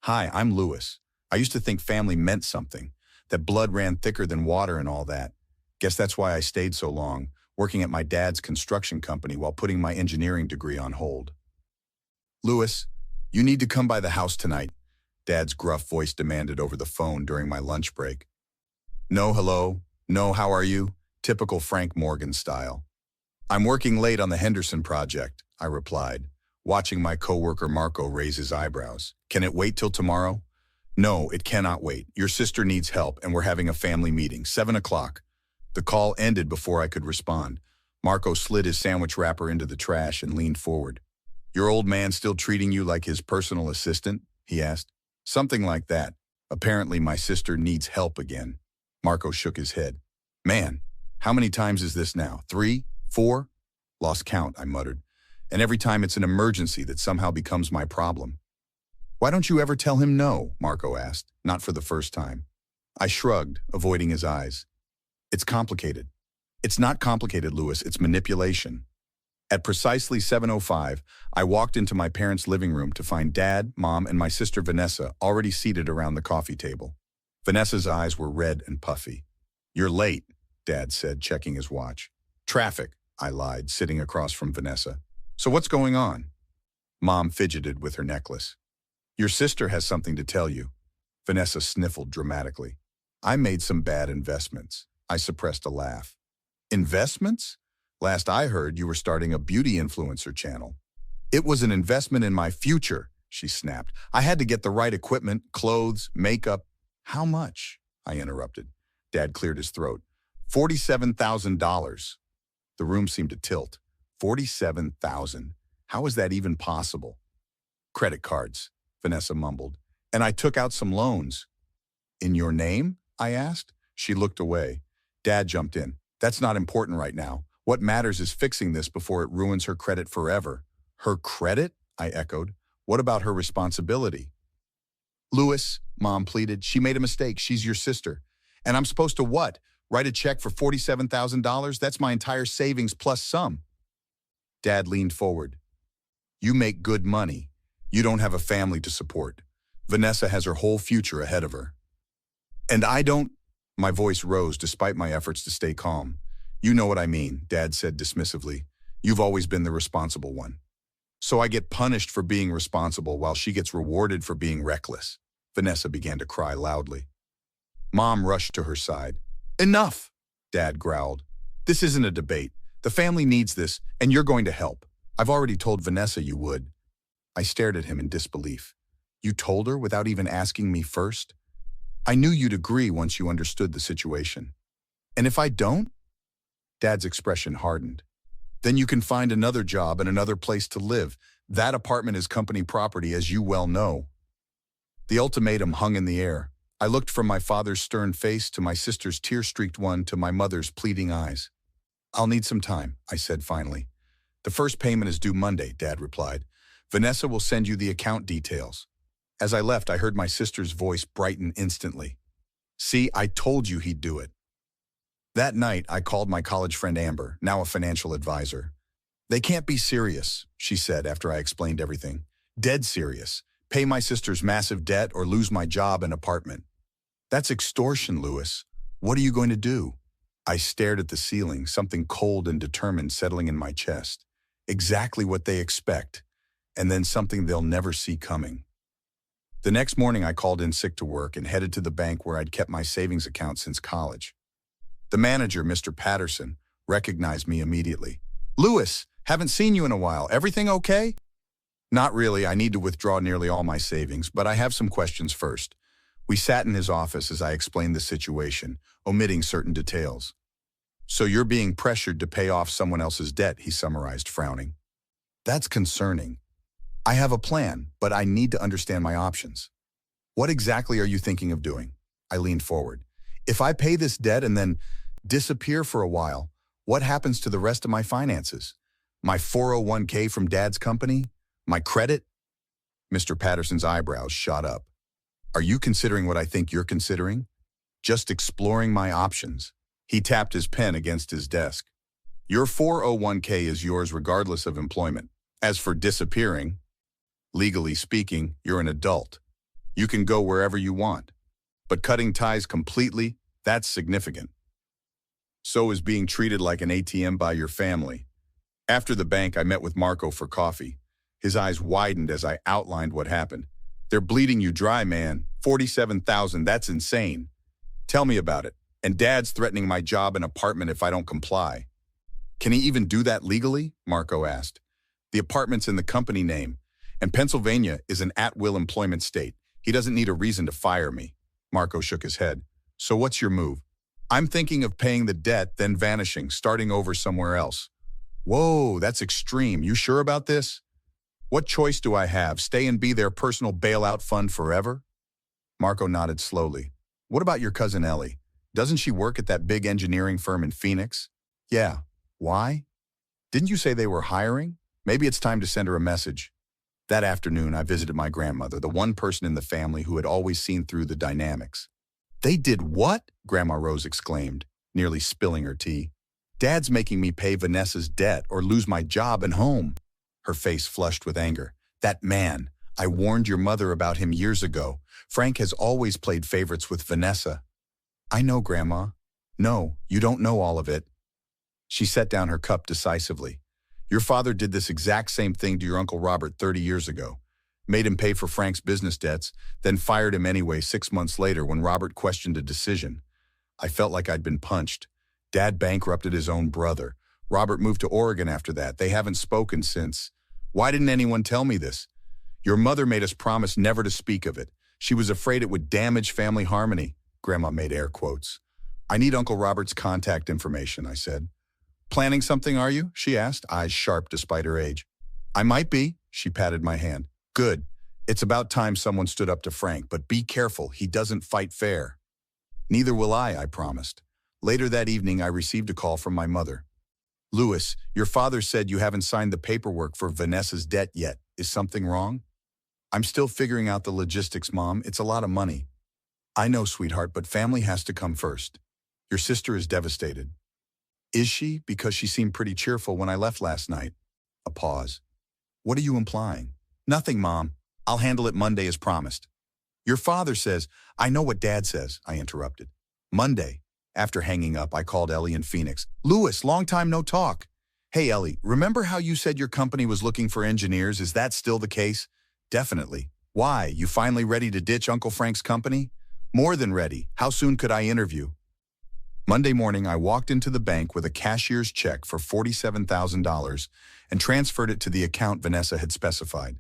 Hi, I'm Lewis. I used to think family meant something, that blood ran thicker than water and all that. Guess that's why I stayed so long, working at my dad's construction company while putting my engineering degree on hold. Lewis, you need to come by the house tonight, Dad's gruff voice demanded over the phone during my lunch break. No, hello. No, how are you? Typical Frank Morgan style. I'm working late on the Henderson project, I replied, watching my coworker Marco raise his eyebrows. Can it wait till tomorrow? No, it cannot wait. Your sister needs help and we're having a family meeting, 7 o'clock. The call ended before I could respond. Marco slid his sandwich wrapper into the trash and leaned forward. Your old man still treating you like his personal assistant? He asked. Something like that. Apparently my sister needs help again. Marco shook his head. Man, how many times is this now? 3? 4? Lost count, I muttered. And every time it's an emergency that somehow becomes my problem. Why don't you ever tell him no? Marco asked, not for the first time. I shrugged, avoiding his eyes. It's complicated. It's not complicated, Lewis, it's manipulation. At precisely 7:05, I walked into my parents' living room to find Dad, Mom, and my sister Vanessa already seated around the coffee table. Vanessa's eyes were red and puffy. You're late, Dad said, checking his watch. Traffic, I lied, sitting across from Vanessa. So what's going on? Mom fidgeted with her necklace. Your sister has something to tell you. Vanessa sniffled dramatically. I made some bad investments. I suppressed a laugh. Investments? Last I heard, you were starting a beauty influencer channel. It was an investment in my future, she snapped. I had to get the right equipment, clothes, makeup. How much? I interrupted. Dad cleared his throat. $47,000. The room seemed to tilt. 47,000. How is that even possible? Credit cards, Vanessa mumbled. And I took out some loans. In your name? I asked. She looked away. Dad jumped in. That's not important right now. What matters is fixing this before it ruins her credit forever. Her credit? I echoed. What about her responsibility? Lewis, Mom pleaded, she made a mistake. She's your sister. And I'm supposed to what? Write a check for $47,000? That's my entire savings plus some. Dad leaned forward. You make good money. You don't have a family to support. Vanessa has her whole future ahead of her. And I don't... My voice rose despite my efforts to stay calm. You know what I mean, Dad said dismissively. You've always been the responsible one. So I get punished for being responsible while she gets rewarded for being reckless. Vanessa began to cry loudly. Mom rushed to her side. Enough, Dad growled. This isn't a debate. The family needs this, and you're going to help. I've already told Vanessa you would. I stared at him in disbelief. You told her without even asking me first? I knew you'd agree once you understood the situation. And if I don't? Dad's expression hardened. Then you can find another job and another place to live. That apartment is company property, as you well know. The ultimatum hung in the air. I looked from my father's stern face to my sister's tear-streaked one to my mother's pleading eyes. I'll need some time, I said finally. The first payment is due Monday, Dad replied. Vanessa will send you the account details. As I left, I heard my sister's voice brighten instantly. See, I told you he'd do it. That night, I called my college friend Amber, now a financial advisor. They can't be serious, she said after I explained everything. Dead serious. Pay my sister's massive debt or lose my job and apartment. That's extortion, Lewis. What are you going to do? I stared at the ceiling, something cold and determined settling in my chest. Exactly what they expect, and then something they'll never see coming. The next morning, I called in sick to work and headed to the bank where I'd kept my savings account since college. The manager, Mr. Patterson, recognized me immediately. Lewis, haven't seen you in a while. Everything okay? Not really. I need to withdraw nearly all my savings, but I have some questions first. We sat in his office as I explained the situation, omitting certain details. So you're being pressured to pay off someone else's debt, he summarized, frowning. That's concerning. I have a plan, but I need to understand my options. What exactly are you thinking of doing? I leaned forward. If I pay this debt and then disappear for a while, what happens to the rest of my finances? My 401k from Dad's company? My credit? Mr. Patterson's eyebrows shot up. Are you considering what I think you're considering? Just exploring my options. He tapped his pen against his desk. Your 401k is yours regardless of employment. As for disappearing, legally speaking, you're an adult. You can go wherever you want. But cutting ties completely, that's significant. So is being treated like an ATM by your family. After the bank, I met with Marco for coffee. His eyes widened as I outlined what happened. They're bleeding you dry, man. 47,000, that's insane. Tell me about it. And Dad's threatening my job and apartment if I don't comply. Can he even do that legally? Marco asked. The apartment's in the company name, and Pennsylvania is an at-will employment state. He doesn't need a reason to fire me. Marco shook his head. So what's your move? I'm thinking of paying the debt, then vanishing, starting over somewhere else. Whoa, that's extreme. You sure about this? What choice do I have? Stay and be their personal bailout fund forever? Marco nodded slowly. What about your cousin Ellie? Doesn't she work at that big engineering firm in Phoenix? Yeah. Why? Didn't you say they were hiring? Maybe it's time to send her a message. That afternoon, I visited my grandmother, the one person in the family who had always seen through the dynamics. They did what? Grandma Rose exclaimed, nearly spilling her tea. Dad's making me pay Vanessa's debt or lose my job and home. Her face flushed with anger. That man, I warned your mother about him years ago. Frank has always played favorites with Vanessa. I know, Grandma. No, you don't know all of it. She set down her cup decisively. Your father did this exact same thing to your Uncle Robert 30 years ago. Made him pay for Frank's business debts, then fired him anyway 6 months later when Robert questioned a decision. I felt like I'd been punched. Dad bankrupted his own brother. Robert moved to Oregon after that. They haven't spoken since. Why didn't anyone tell me this? Your mother made us promise never to speak of it. She was afraid it would damage family harmony. Grandma made air quotes. I need Uncle Robert's contact information, I said. Planning something, are you? She asked, eyes sharp despite her age. I might be, she patted my hand. Good. It's about time someone stood up to Frank, but be careful, he doesn't fight fair. Neither will I promised. Later that evening, I received a call from my mother. Louis, your father said you haven't signed the paperwork for Vanessa's debt yet. Is something wrong? I'm still figuring out the logistics, Mom. It's a lot of money. I know, sweetheart, but family has to come first. Your sister is devastated. Is she? Because she seemed pretty cheerful when I left last night. A pause. What are you implying? Nothing, Mom. I'll handle it Monday as promised. Your father says, I know what Dad says, I interrupted. Monday. After hanging up, I called Ellie in Phoenix. Louis, long time no talk. Hey, Ellie, remember how you said your company was looking for engineers? Is that still the case? Definitely. Why? You finally ready to ditch Uncle Frank's company? More than ready. How soon could I interview? Monday morning, I walked into the bank with a cashier's check for $47,000 and transferred it to the account Vanessa had specified.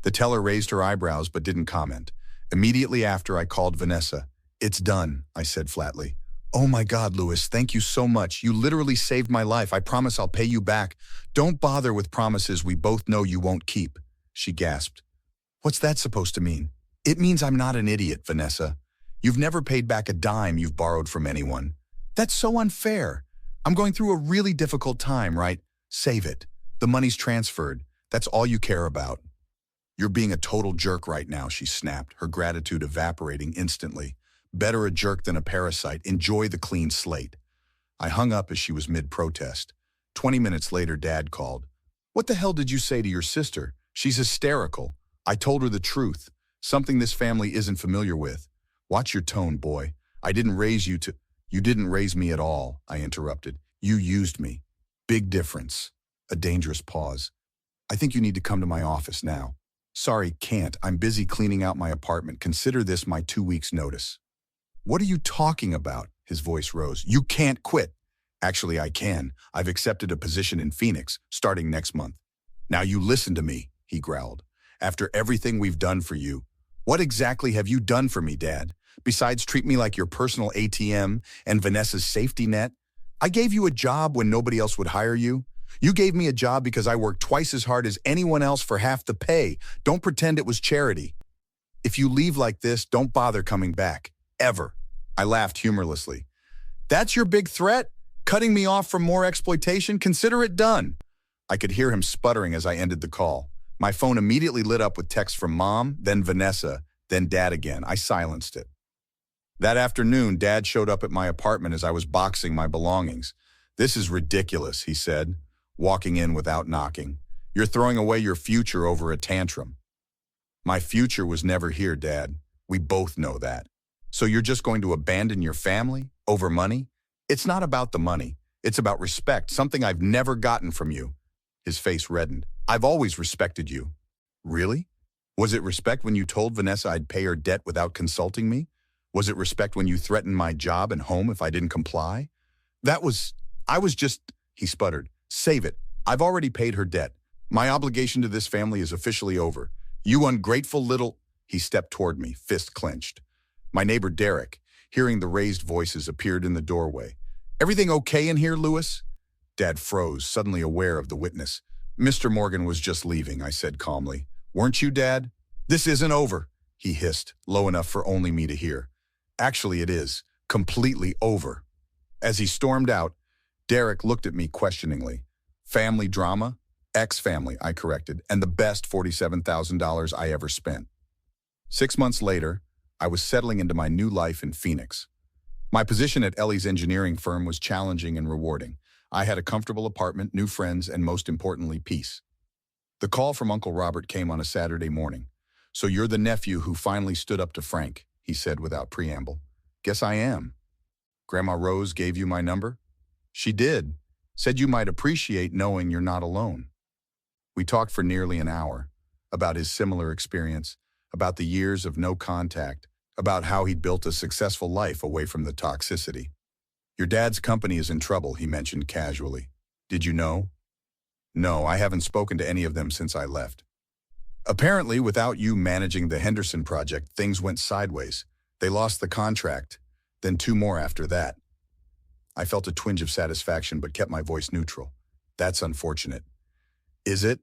The teller raised her eyebrows but didn't comment. Immediately after, I called Vanessa. It's done, I said flatly. Oh my God, Louis, thank you so much. You literally saved my life. I promise I'll pay you back. Don't bother with promises we both know you won't keep, she gasped. What's that supposed to mean? It means I'm not an idiot, Vanessa. You've never paid back a dime you've borrowed from anyone. That's so unfair. I'm going through a really difficult time, right? Save it. The money's transferred. That's all you care about. You're being a total jerk right now, she snapped, her gratitude evaporating instantly. Better a jerk than a parasite. Enjoy the clean slate. I hung up as she was mid-protest. 20 minutes later, Dad called. What the hell did you say to your sister? She's hysterical. I told her the truth. Something this family isn't familiar with. Watch your tone, boy. I didn't raise you to... You didn't raise me at all, I interrupted. You used me. Big difference. A dangerous pause. I think you need to come to my office now. Sorry, can't. I'm busy cleaning out my apartment. Consider this my 2 weeks' notice. What are you talking about? His voice rose. You can't quit. Actually, I can. I've accepted a position in Phoenix, starting next month. Now you listen to me, he growled. After everything we've done for you, what exactly have you done for me, Dad? Besides treat me like your personal ATM and Vanessa's safety net? I gave you a job when nobody else would hire you. You gave me a job because I worked twice as hard as anyone else for half the pay. Don't pretend it was charity. If you leave like this, don't bother coming back. Ever. I laughed humorlessly. That's your big threat? Cutting me off from more exploitation? Consider it done. I could hear him sputtering as I ended the call. My phone immediately lit up with texts from Mom, then Vanessa, then Dad again. I silenced it. That afternoon, Dad showed up at my apartment as I was boxing my belongings. This is ridiculous, he said, walking in without knocking. You're throwing away your future over a tantrum. My future was never here, Dad. We both know that. So you're just going to abandon your family over money? It's not about the money. It's about respect, something I've never gotten from you. His face reddened. I've always respected you. Really? Was it respect when you told Vanessa I'd pay her debt without consulting me? Was it respect when you threatened my job and home if I didn't comply? He sputtered. Save it. I've already paid her debt. My obligation to this family is officially over. You ungrateful little... He stepped toward me, fist clenched. My neighbor Derek, hearing the raised voices, appeared in the doorway. Everything okay in here, Lewis? Dad froze, suddenly aware of the witness. Mr. Morgan was just leaving, I said calmly. Weren't you, Dad? This isn't over, he hissed, low enough for only me to hear. Actually, it is. Completely over. As he stormed out, Derek looked at me questioningly. Family drama? Ex-family, I corrected, and the best $47,000 I ever spent. 6 months later, I was settling into my new life in Phoenix. My position at Ellie's engineering firm was challenging and rewarding. I had a comfortable apartment, new friends, and most importantly, peace. The call from Uncle Robert came on a Saturday morning. So you're the nephew who finally stood up to Frank, he said without preamble. Guess I am. Grandma Rose gave you my number? She did. Said you might appreciate knowing you're not alone. We talked for nearly an hour about his similar experience, about the years of no contact, about how he'd built a successful life away from the toxicity. Your dad's company is in trouble, he mentioned casually. Did you know? No, I haven't spoken to any of them since I left. Apparently, without you managing the Henderson project, things went sideways. They lost the contract, then 2 more after that. I felt a twinge of satisfaction but kept my voice neutral. That's unfortunate. Is it?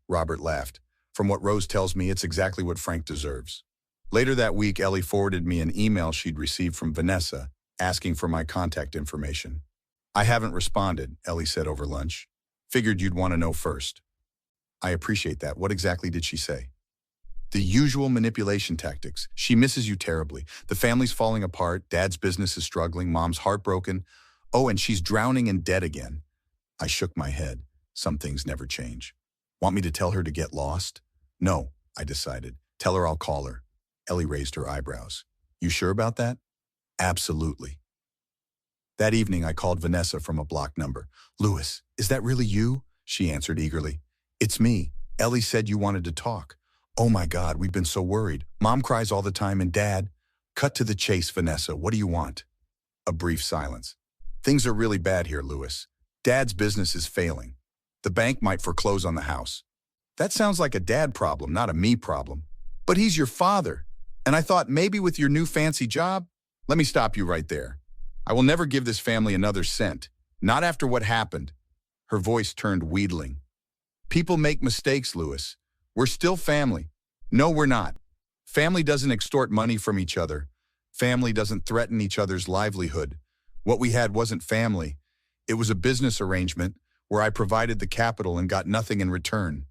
Robert laughed. From what Rose tells me, it's exactly what Frank deserves. Later that week, Ellie forwarded me an email she'd received from Vanessa, asking for my contact information. I haven't responded, Ellie said over lunch. Figured you'd want to know first. I appreciate that. What exactly did she say? The usual manipulation tactics. She misses you terribly. The family's falling apart, Dad's business is struggling, Mom's heartbroken. Oh, and she's drowning in debt again. I shook my head. Some things never change. Want me to tell her to get lost? No, I decided. Tell her I'll call her. Ellie raised her eyebrows. You sure about that? Absolutely. That evening, I called Vanessa from a blocked number. Lewis, is that really you? She answered eagerly. It's me. Ellie said you wanted to talk. Oh my God, we've been so worried. Mom cries all the time and Dad. Cut to the chase, Vanessa. What do you want? A brief silence. Things are really bad here, Lewis. Dad's business is failing. The bank might foreclose on the house. That sounds like a dad problem, not a me problem. But he's your father. And I thought maybe with your new fancy job. Let me stop you right there. I will never give this family another cent. Not after what happened. Her voice turned wheedling. People make mistakes, Lewis. We're still family. No, we're not. Family doesn't extort money from each other. Family doesn't threaten each other's livelihood. What we had wasn't family. It was a business arrangement where I provided the capital and got nothing in return.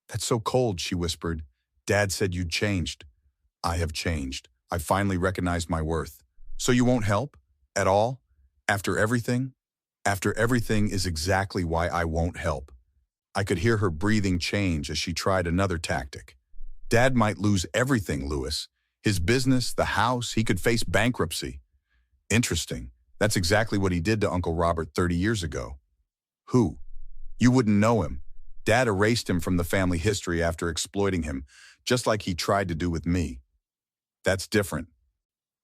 That's so cold, she whispered. Dad said you'd changed. I have changed. I finally recognized my worth. So you won't help? At all? After everything? After everything is exactly why I won't help. I could hear her breathing change as she tried another tactic. Dad might lose everything, Lewis. His business, the house, he could face bankruptcy. Interesting. That's exactly what he did to Uncle Robert 30 years ago. Who? You wouldn't know him. Dad erased him from the family history after exploiting him, just like he tried to do with me. That's different.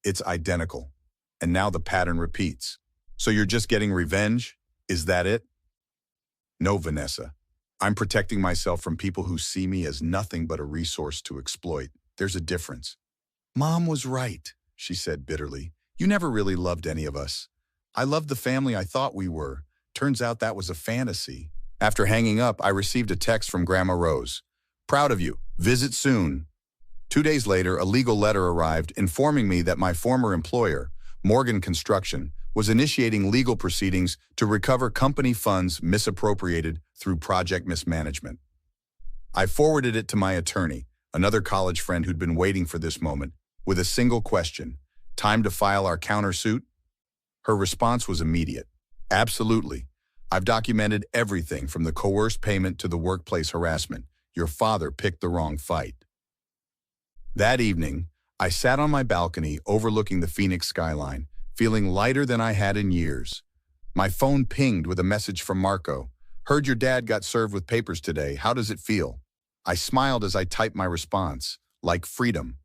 It's identical. And now the pattern repeats. So you're just getting revenge? Is that it? No, Vanessa. I'm protecting myself from people who see me as nothing but a resource to exploit. There's a difference. Mom was right, she said bitterly. You never really loved any of us. I loved the family I thought we were. Turns out that was a fantasy. After hanging up, I received a text from Grandma Rose. Proud of you. Visit soon. 2 days later, a legal letter arrived informing me that my former employer, Morgan Construction, was initiating legal proceedings to recover company funds misappropriated through project mismanagement. I forwarded it to my attorney, another college friend who'd been waiting for this moment, with a single question. Time to file our countersuit? Her response was immediate. Absolutely. I've documented everything from the coerced payment to the workplace harassment. Your father picked the wrong fight. That evening, I sat on my balcony overlooking the Phoenix skyline, feeling lighter than I had in years. My phone pinged with a message from Marco. Heard your dad got served with papers today. How does it feel? I smiled as I typed my response, like freedom.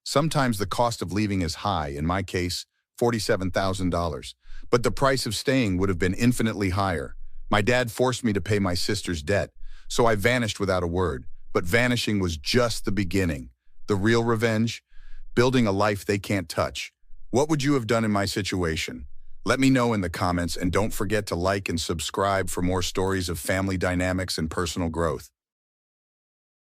Sometimes the cost of leaving is high, in my case, $47,000. But the price of staying would have been infinitely higher. My dad forced me to pay my sister's debt, so I vanished without a word. But vanishing was just the beginning. The real revenge? Building a life they can't touch. What would you have done in my situation? Let me know in the comments, and don't forget to like and subscribe for more stories of family dynamics and personal growth.